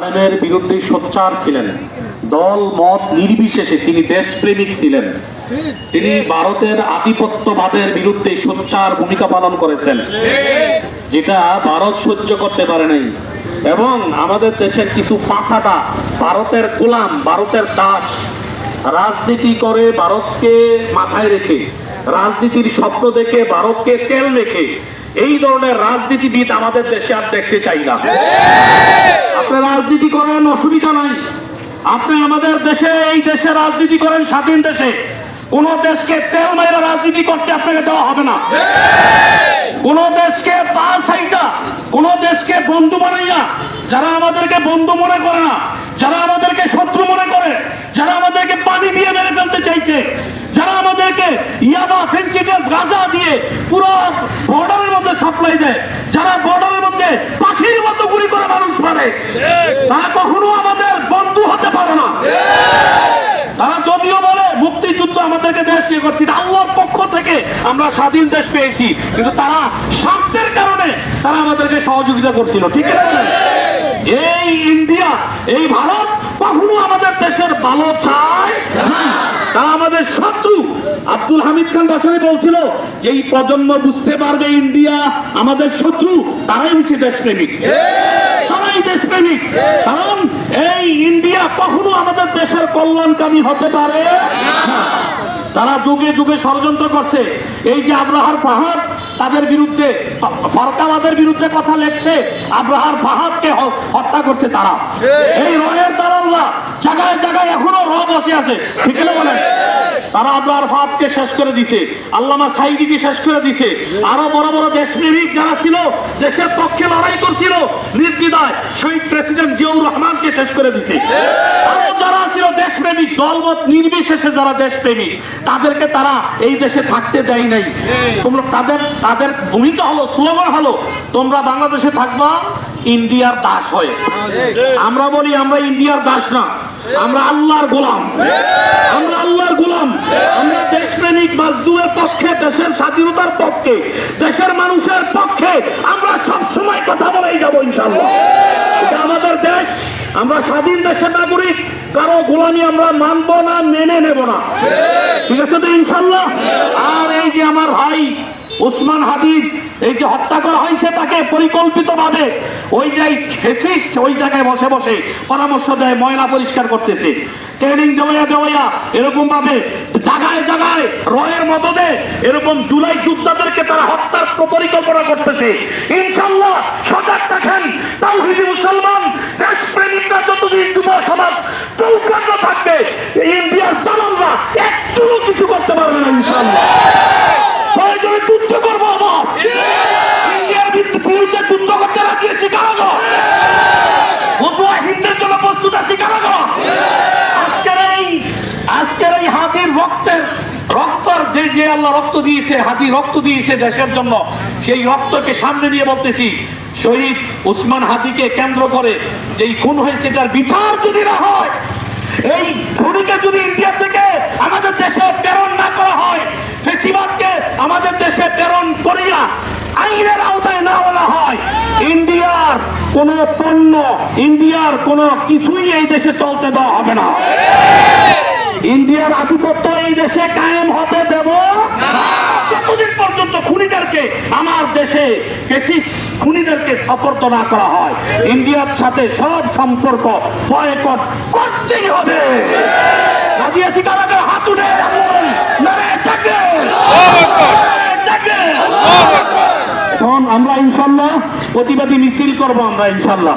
জালেমের বিরুদ্ধে সোচ্চার ছিলেন, দল মত নির্বিশেষে তিনি দেশপ্রেমিক ছিলেন। তিনি ভারতের আধিপত্যবাদের বিরুদ্ধে সোচ্চার ভূমিকা পালন করেছেন, যেটা ভারত সহ্য করতে পারে নাই। এবং আমাদের দেশের কিছু পাছাটা ভারতের গোলাম, ভারতের দাস, রাজনীতি করে ভারতকে মাথায় রেখে, রাজনীতির স্বপ্ন দেখে ভারতকে তেল রেখে, এই ধরনের রাজনীতিবিদ আমাদের দেশে আর দেখতে চাই না। আপনি রাজনীতি করেন, অসুবিধা নাই। আপনি আমাদের দেশে, এই দেশে রাজনীতি করেন, স্বাধীন দেশে। কোন দেশকে তেল মেরে রাজনীতি করতে আপনাকে দেওয়া হবে না। কোন দেশকে পা সাইটা, কোন দেশকে বন্ধু বানাইয়া, যারা আমাদেরকে বন্ধু মনে করে না, যারা আমাদেরকে শত্রু মনে করে, যারা আমাদেরকে পানি দিয়ে মেরে ফেলতে চাইছে, যারা আমাদেরকে ইয়াবা ফেন্সিডিয়াম গাঁজা দিয়ে পুরো বর্ডারের মধ্যে সাপ্লাই দেয়, যারা বর্ডারের মধ্যে পাখির মতো গুলি করে মানুষ মারে, তারা কখনো আমাদের বন্ধু হতে পারে না। তারা যদিও বলে মুক্তিযুদ্ধ আমাদেরকে দেশ ইয়ে করছে, আল্লাহর পক্ষ থেকে আমরা স্বাধীন দেশ পেয়েছি, কিন্তু তারা স্বার্থের কারণে তারা আমাদেরকে সহযোগিতা করছিল, ঠিক আছে? এই ইন্ডিয়া, এই ভারত কখনো আমাদের দেশের ভালো চায় না, তারা আমাদের শত্রু। আব্দুল হামিদ খান বাসানি বলছিল যে এই প্রজন্ম বুঝতে পারবে ইন্ডিয়া আমাদের শত্রু, তারাই হচ্ছে দেশপ্রেমিক, তারাই দেশপ্রেমিক। কারণ এই ইন্ডিয়া কখনো আমাদের দেশের কল্যাণকামী হতে পারে না। তারা যুগে যুগে ষড়যন্ত্র করছে। এই যে আব্রাহার ফাহাদ তাদের বিরুদ্ধে, ফরকাবাদের বিরুদ্ধে কথা লেখছে, আব্রাহার ফাহাদকে হত্যা করছে তারা। এই রয়ের দালালরা জায়গায় জায়গায় এখনো বসে আছে, ঠিক না বলেন? তারা আব্রাহার ফাহাদকে শেষ করে দিছে, আল্লামা সাইদিকে শেষ করে দিছে, আরো বড় বড় দেশপ্রেমিক যারা ছিল, দেশের পক্ষে লড়াই করছিল নির্দ্বিধায়, শহীদ প্রেসিডেন্ট জিয়াউর রহমানকে শেষ করে দিছে। আরো যারা ছিল দেশপ্রেমিক, দলমত নির্বিশেষে যারা দেশপ্রেমিক, তাদেরকে তারা এই দেশে থাকতে দেয় নাই। তোমরা তাদের ভূমিকা হলো, স্লোগান হলো, তোমরা বাংলাদেশে থাকবা ইন্ডিয়ার দাস হয়ে। আমরা বলি আমরা ইন্ডিয়ার দাস না, আমরা আল্লাহর গোলাম, আমরা আল্লাহর গোলাম। আমরা দেশপ্রেমিক, মাজলুমের পক্ষে, দেশের স্বাধীনতার পক্ষে, দেশের মানুষের পক্ষে আমরা সব সময় কথা বলেই যাবো ইনশাআল্লাহ। এটা আমাদের দেশ, আমরা স্বাধীন দেশের নাগরিক, কারো গোলামি আমরা মানবো না, মেনে নেব না, ঠিক আছে তো ইনশাআল্লাহ? আর এই যে আমার ভাই ওসমান হাদির এই যে হত্যা করা হয়েছে, তাকে পরিকল্পিতভাবে ওই যে ফেসিস্ট ওই জায়গায় বসে বসে পরামর্শ দেয়, ময়লা পরিষ্কার করতেছে, ট্রেনিং দেওয়া এরকম ভাবে জায়গায় জায়গায় রয়ের মদদে এরকম জুলাই যোদ্ধাদেরকে তারা হত্যার পরিকল্পনা করতেছে। ইনশাআল্লাহ সজাগ থাকেন, তাওহীদি মুসলমান দেশপ্রেমিকরা যতদিন যুব সমাজ চৌকান্ন থাকবে, ইন্ডিয়ার দালালরা একচুলও কিছু করতে পারবে না ইনশাআল্লাহ। প্রয়োজনে যুদ্ধ করবো, আমার ইন্ডিয়ার বিরুদ্ধে যুদ্ধ করতে রাজি আছি, কারাগো মুজাহিদদের জন্য প্রস্তুত আছি, কারাগো। আজকের এই হাতির রক্তের যে আল্লাহ রক্ত দিয়েছে, হাতি রক্ত দিয়েছে দেশের জন্য, সেই রক্তকে সামনে নিয়ে বলতেছি, শহীদ ওসমান হাদিকে কেন্দ্র করে যেই খুন হয়েছে, এটার বিচার যদি না হয়, এই খুনিকে যদি ইন্ডিয়া থেকে আমাদের দেশে প্রেরণ না করা হয়, ফেসিবাদকে আমাদের দেশে প্রেরণ করিয়া আইনের আওতায় না বলা হয়, ইন্ডিয়ার কোন পণ্য, ইন্ডিয়ার কোন কিছুই এই দেশে চলতে দেওয়া হবে না। ইন্ডিয়ার আধিপত্য এই দেশে কায়েম হতে দেব যতদিন পর্যন্ত খুনিদেরকে আমার দেশে খুনিদেরকে সাপোর্ট না করা হয়, ইন্ডিয়ার সাথে সব সম্পর্ক বয়কট করতেই হবে। রাজি আছি কারাগার? হাত উঠে এখন আমরা ইনশাল্লাহ প্রতিবাদী মিছিল করবো, আমরা ইনশাল্লাহ।